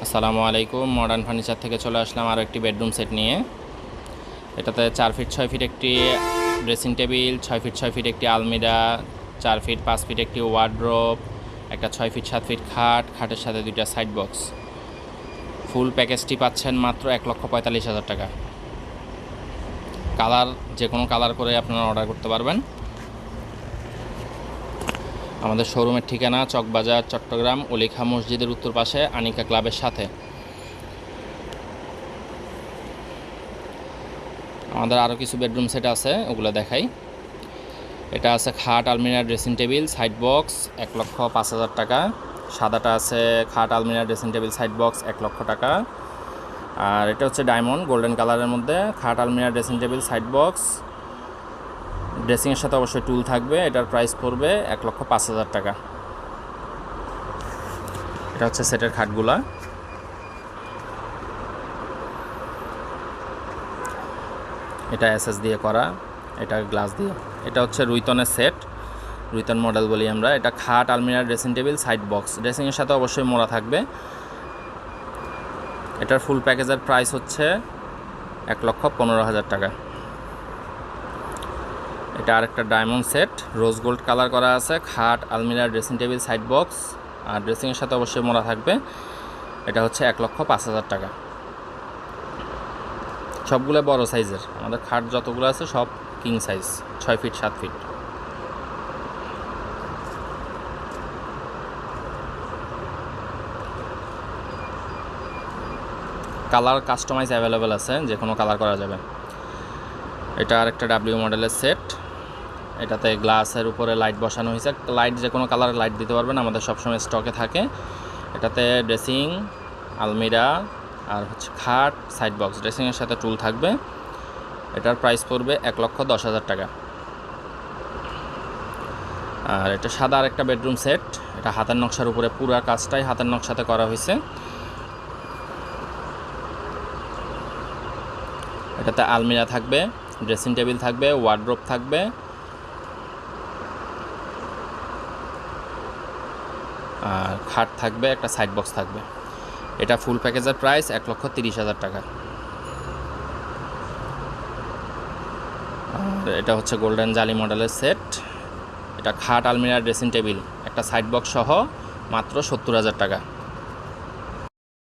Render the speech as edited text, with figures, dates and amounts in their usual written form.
আসসালামু আলাইকুম। Modern furniture থেকে চলে আসলাম আরও একটি বেডরুম সেট নিয়ে। এটাতে 4 ফিট 6 ফিট একটি ড্রেসিং টেবিল, 6 ফিট 6 ফিট একটি আলমিরা, 4 ফিট 5 ফিট একটি ওয়ার্ড্রোব, একটা 6 ফিট 7 ফিট খাট, খাটের সাথে 2টা সাইড বক্স। ফুল প্যাকেজটি পাচ্ছেন মাত্র 1,45,000 টাকা। কালার যে কোনো কালার করে আপনারা অর্ডার করতে পারবেন। আমাদের শোরুমের ঠিকানা চকবাজার, চট্টগ্রাম, অলিখা মসজিদের উত্তর পাশে, আনিকা ক্লাবের সাথে। আমাদের আরও কিছু বেডরুম সেট আছে, ওগুলো দেখাই। এটা আছে খাট, আলমিরা, ড্রেসিং টেবিল, সাইড বক্স, 1,05,000 টাকা। সাদাটা আছে খাট, আলমিরা, ড্রেসিং টেবিল, সাইড বক্স, 1 লক্ষ টাকা। আর এটা হচ্ছে ডায়মন্ড গোল্ডেন কালারের মধ্যে, খাট, আলমিরা, ড্রেসিং টেবিল, সাইড বক্স, ড্রেসিংয়ের সাথে অবশ্যই টুল থাকবে। এটার প্রাইস পড়বে 1,05,000 টাকা। এটা হচ্ছে সেটের খাটগুলা। এটা এসএস দিয়ে করা, এটা গ্লাস দিয়ে। এটা হচ্ছে রুইতনের সেট, রুইতন মডেল বলি আমরা। এটা খাট, আলমিরা, ড্রেসিং টেবিল, সাইড বক্স, ড্রেসিংয়ের সাথে অবশ্যই মোড়া থাকবে। এটার ফুল প্যাকেজের প্রাইস হচ্ছে 1,15,000 টাকা। এটা আরেকটা diamond set, rose gold colour করা আছে। খাট, আলমিরা, ড্রেসিং টেবিল, সাইড বক্স আর ড্রেসিংয়ের সাথে অবশ্যই মোড়া থাকবে। এটা হচ্ছে 1,05,000 টাকা। সবগুলো বড় সাইজের, আমাদের খাট যতগুলো আছে সব king size, 6 feet 7 feet. Colour customise available আছে, যে কোনো কালার করা যাবে। এটা আরেকটা ডাব্লিউ মডেলের সেট। এটাতে গ্লাসের উপরে লাইট বসানো হয়েছে। লাইট যে কোনো কালারের লাইট দিতে পারবেন, আমাদের সবসময় স্টকে থাকে। এটাতে ড্রেসিং, আলমিরা আর হচ্ছে খাট, সাইড বক্স, ড্রেসিংয়ের সাথে টুল থাকবে। এটার প্রাইস পড়বে 1,10,000 টাকা। আর এটা সাদা আরেকটা বেডরুম সেট। এটা হাতের নকশার উপরে, পুরো কাজটাই হাতের নকশাতে করা হয়েছে। এটাতে আলমিরা থাকবে, ড্রেসিং টেবিল থাকবে, ওয়ার্ড্রোব থাকবে আর খাট থাকবে, একটা সাইড বক্স থাকবে। এটা ফুল প্যাকেজের প্রাইস 1,30,000 টাকা। আর এটা হচ্ছে গোল্ডেন জালি মডেলের সেট। এটা খাট, আলমিরা, ড্রেসিং টেবিল, একটা সাইড বক্স সহ মাত্র 70,000 টাকা।